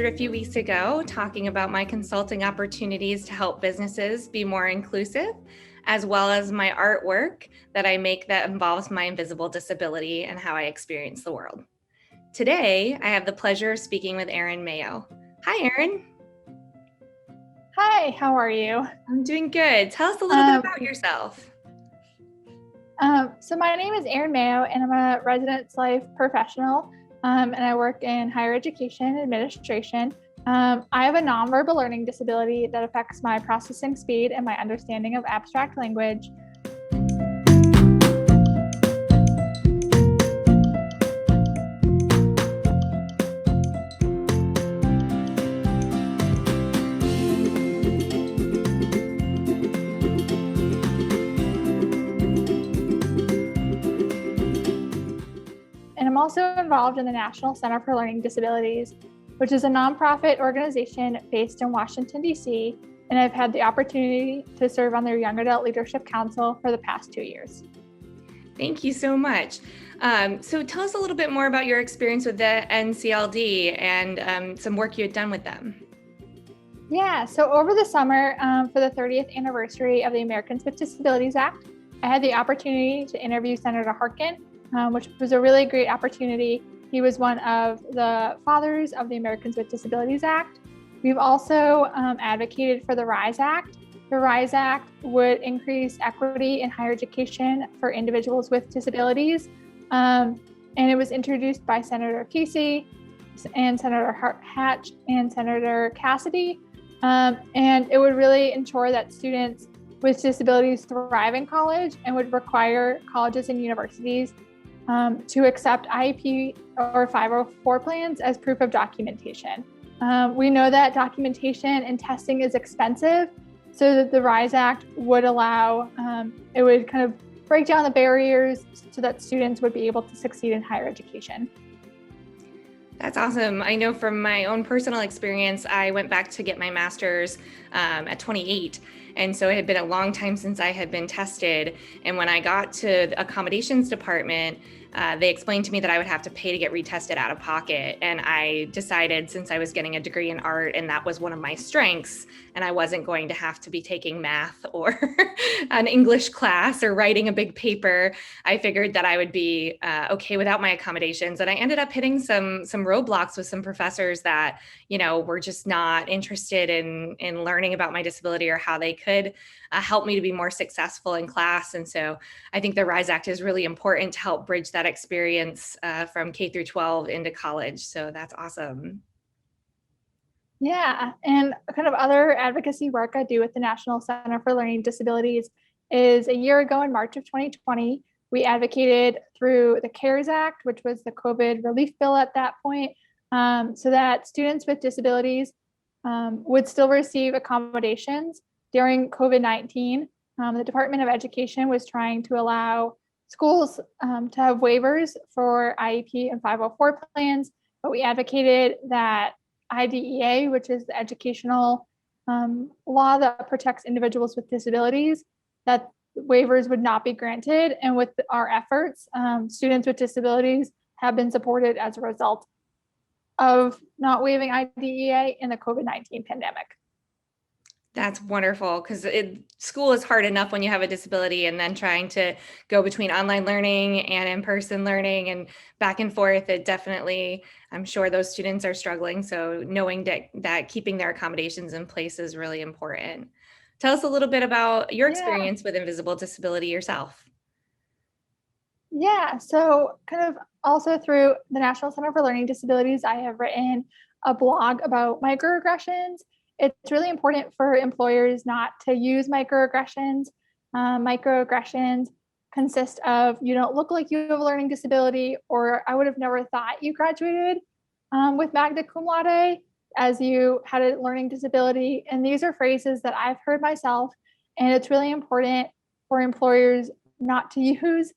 a few weeks ago talking about my consulting opportunities to help businesses be more inclusive, as well as my artwork that I make that involves my invisible disability and how I experience the world. Today, I have the pleasure of speaking with Erin Mayo. Hi, Erin. Hi, how are you? I'm doing good. Tell us a little bit about yourself. So my name is Erin Mayo, and I'm a residence life professional, and I work in higher education administration. I have a nonverbal learning disability that affects my processing speed and my understanding of abstract language. And I'm also involved in the National Center for Learning Disabilities, which is a nonprofit organization based in Washington, D.C., and I've had the opportunity to serve on their Young Adult Leadership Council for the past 2 years. Thank you so much. So tell us a little bit more about your experience with the NCLD and some work you had done with them. Yeah, so over the summer, for the 30th anniversary of the Americans with Disabilities Act, I had the opportunity to interview Senator Harkin, which was a really great opportunity. He was one of the fathers of the Americans with Disabilities Act. We've also advocated for the RISE Act. The RISE Act would increase equity in higher education for individuals with disabilities. And it was introduced by Senator Casey and Senator Hatch and Senator Cassidy. And it would really ensure that students with disabilities thrive in college and would require colleges and universities to accept IEP or 504 plans as proof of documentation. We know that documentation and testing is expensive, so that the RISE Act would allow, it would kind of break down the barriers so that students would be able to succeed in higher education. That's awesome. I know from my own personal experience, I went back to get my master's at 28. And so it had been a long time since I had been tested. And when I got to the accommodations department, they explained to me that I would have to pay to get retested out of pocket. And I decided, since I was getting a degree in art and that was one of my strengths, and I wasn't going to have to be taking math or an English class or writing a big paper, I figured that I would be okay without my accommodations. And I ended up hitting some roadblocks with some professors that, were just not interested in learning about my disability or how they could help me to be more successful in class. And so I think the RISE Act is really important to help bridge that experience from K through 12 into college. So that's awesome. Yeah, and kind of other advocacy work I do with the National Center for Learning Disabilities is a year ago in March of 2020, we advocated through the CARES Act, which was the COVID relief bill at that point, so that students with disabilities would still receive accommodations during COVID-19. The Department of Education was trying to allow schools to have waivers for IEP and 504 plans, but we advocated that IDEA, which is the educational law that protects individuals with disabilities, that waivers would not be granted. And with our efforts, students with disabilities have been supported as a result of not waiving IDEA in the COVID-19 pandemic. That's wonderful, because school is hard enough when you have a disability, and then trying to go between online learning and in-person learning and back and forth, it definitely, I'm sure those students are struggling. So knowing that keeping their accommodations in place is really important. Tell us a little bit about your experience with invisible disability yourself. Yeah, so kind of also through the National Center for Learning Disabilities, I have written a blog about microaggressions. It's really important for employers not to use microaggressions. Microaggressions consist of, you don't look like you have a learning disability, or I would have never thought you graduated with magna cum laude as you had a learning disability. And these are phrases that I've heard myself, and it's really important for employers not to use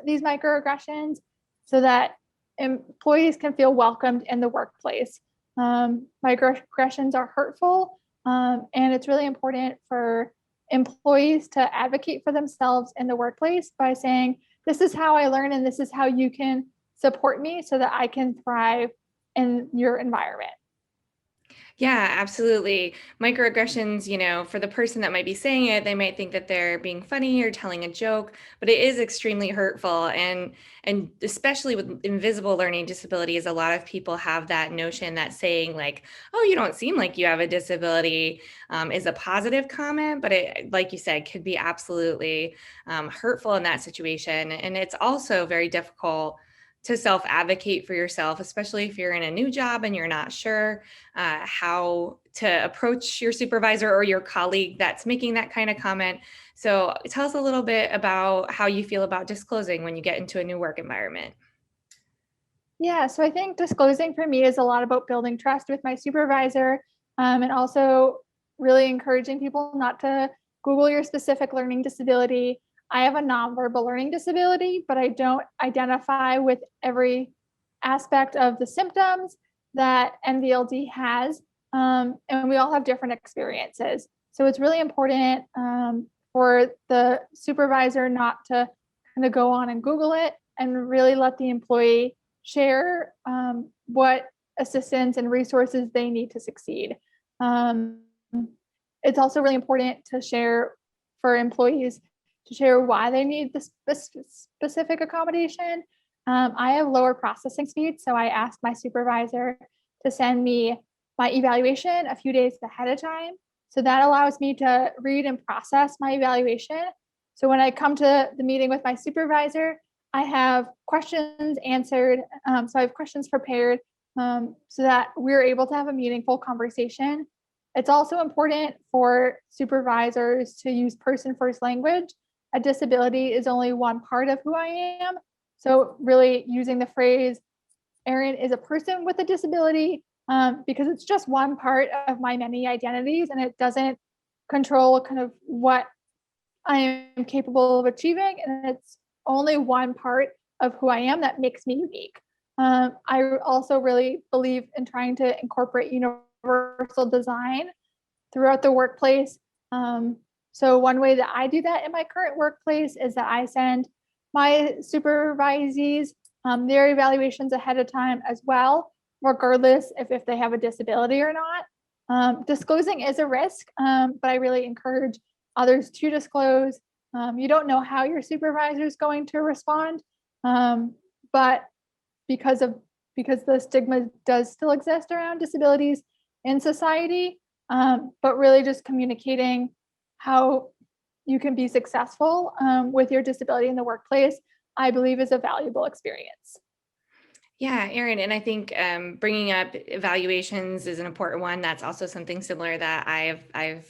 these microaggressions so that employees can feel welcomed in the workplace. Microaggressions are hurtful, and it's really important for employees to advocate for themselves in the workplace by saying, this is how I learn and this is how you can support me so that I can thrive in your environment. Yeah, absolutely. Microaggressions, for the person that might be saying it, they might think that they're being funny or telling a joke, but it is extremely hurtful. And especially with invisible learning disabilities, a lot of people have that notion that saying like, "Oh, you don't seem like you have a disability," is a positive comment, but it, like you said, could be absolutely hurtful in that situation. And it's also very difficult to self-advocate for yourself, especially if you're in a new job and you're not sure how to approach your supervisor or your colleague that's making that kind of comment. So tell us a little bit about how you feel about disclosing when you get into a new work environment. Yeah, so I think disclosing for me is a lot about building trust with my supervisor, and also really encouraging people not to Google your specific learning disability. I have a nonverbal learning disability, but I don't identify with every aspect of the symptoms that NVLD has, and we all have different experiences. So it's really important for the supervisor not to kind of go on and Google it and really let the employee share what assistance and resources they need to succeed. Um, it's also really important to share for employees to share why they need this specific accommodation. I have lower processing speed, so I asked my supervisor to send me my evaluation a few days ahead of time. So that allows me to read and process my evaluation. So when I come to the meeting with my supervisor, I have questions answered. So I have questions prepared so that we're able to have a meaningful conversation. It's also important for supervisors to use person first language. A disability is only one part of who I am. So, really using the phrase, Erin is a person with a disability, because it's just one part of my many identities and it doesn't control kind of what I am capable of achieving. And it's only one part of who I am that makes me unique. I also really believe in trying to incorporate universal design throughout the workplace. So one way that I do that in my current workplace is that I send my supervisees their evaluations ahead of time as well, regardless if they have a disability or not. Disclosing is a risk, but I really encourage others to disclose. You don't know how your supervisor is going to respond, but because of because the stigma does still exist around disabilities in society, but really just communicating how you can be successful with your disability in the workplace, I believe is a valuable experience. Yeah, Erin, and I think bringing up evaluations is an important one. That's also something similar that I've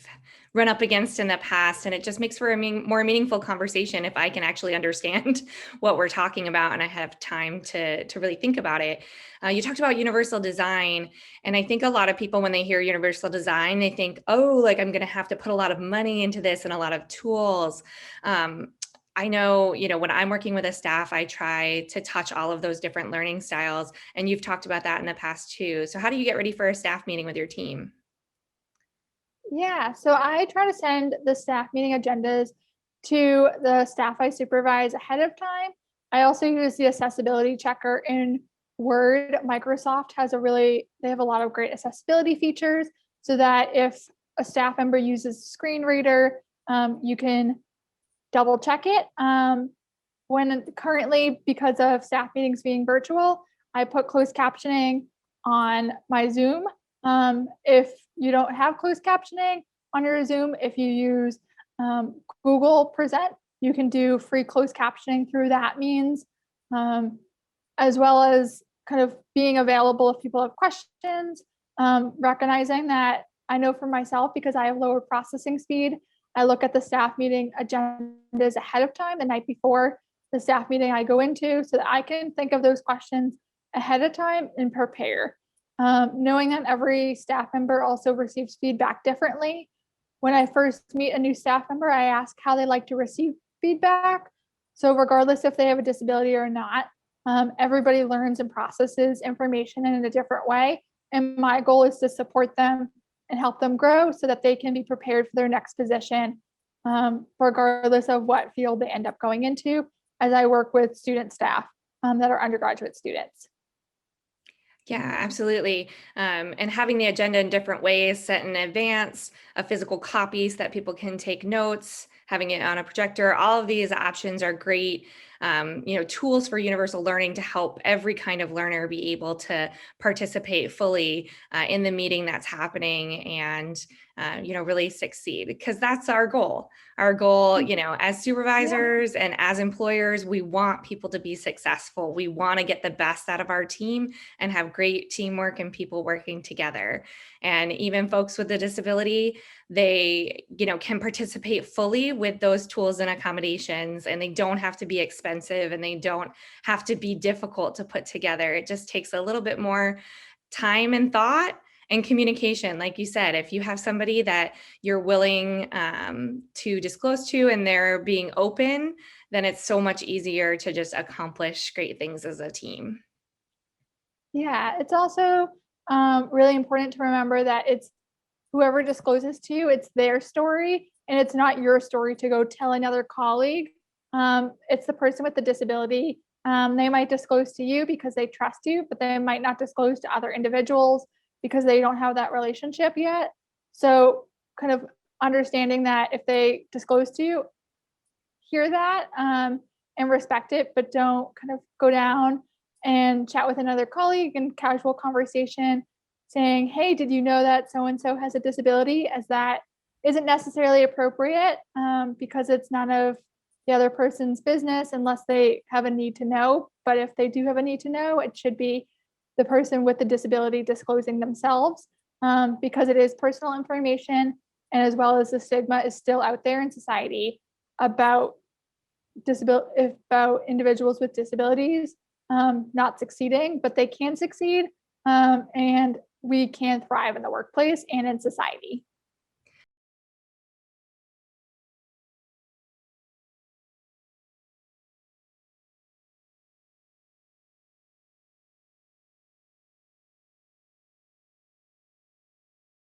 run up against in the past, and it just makes for a more meaningful conversation if I can actually understand what we're talking about and I have time to really think about it. You talked about universal design, and I think a lot of people when they hear universal design, they think, oh, like I'm going to have to put a lot of money into this and a lot of tools. I know, when I'm working with a staff, I try to touch all of those different learning styles. And you've talked about that in the past too. So how do you get ready for a staff meeting with your team? Yeah, so I try to send the staff meeting agendas to the staff I supervise ahead of time. I also use the accessibility checker in Word. Microsoft has they have a lot of great accessibility features so that if a staff member uses screen reader, you can double check it. When currently, because of staff meetings being virtual, I put closed captioning on my Zoom. If you don't have closed captioning on your Zoom, if you use Google Present, you can do free closed captioning through that means, as well as kind of being available if people have questions, recognizing that I know for myself because I have lower processing speed. I look at the staff meeting agendas ahead of time the night before the staff meeting I go into so that I can think of those questions ahead of time and prepare. Knowing that every staff member also receives feedback differently. When I first meet a new staff member, I ask how they like to receive feedback. So, regardless if they have a disability or not, everybody learns and processes information in a different way. And my goal is to support them and help them grow so that they can be prepared for their next position, regardless of what field they end up going into, as I work with student staff that are undergraduate students. Yeah, absolutely. And having the agenda in different ways, set in advance, a physical copy so that people can take notes, having it on a projector, all of these options are great, tools for universal learning to help every kind of learner be able to participate fully in the meeting that's happening and, really succeed, because that's our goal. Our goal, as Yeah. supervisors and as employers, we want people to be successful. We want to get the best out of our team and have great teamwork and people working together. And even folks with a disability, they, can participate fully with those tools and accommodations, and they don't have to be expensive and they don't have to be difficult to put together. It just takes a little bit more time and thought and communication. Like you said, if you have somebody that you're willing to disclose to and they're being open, then it's so much easier to just accomplish great things as a team. Yeah, it's also really important to remember that it's whoever discloses to you, it's their story, and it's not your story to go tell another colleague. It's the person with the disability. They might disclose to you because they trust you, but they might not disclose to other individuals because they don't have that relationship yet. So, kind of understanding that if they disclose to you, hear that and respect it, but don't kind of go down and chat with another colleague in casual conversation saying, hey, did you know that so and so has a disability? As that isn't necessarily appropriate because it's none of the other person's business unless they have a need to know. But if they do have a need to know, it should be the person with the disability disclosing themselves because it is personal information. And as well as the stigma is still out there in society about about individuals with disabilities not succeeding, but they can succeed, and we can thrive in the workplace and in society.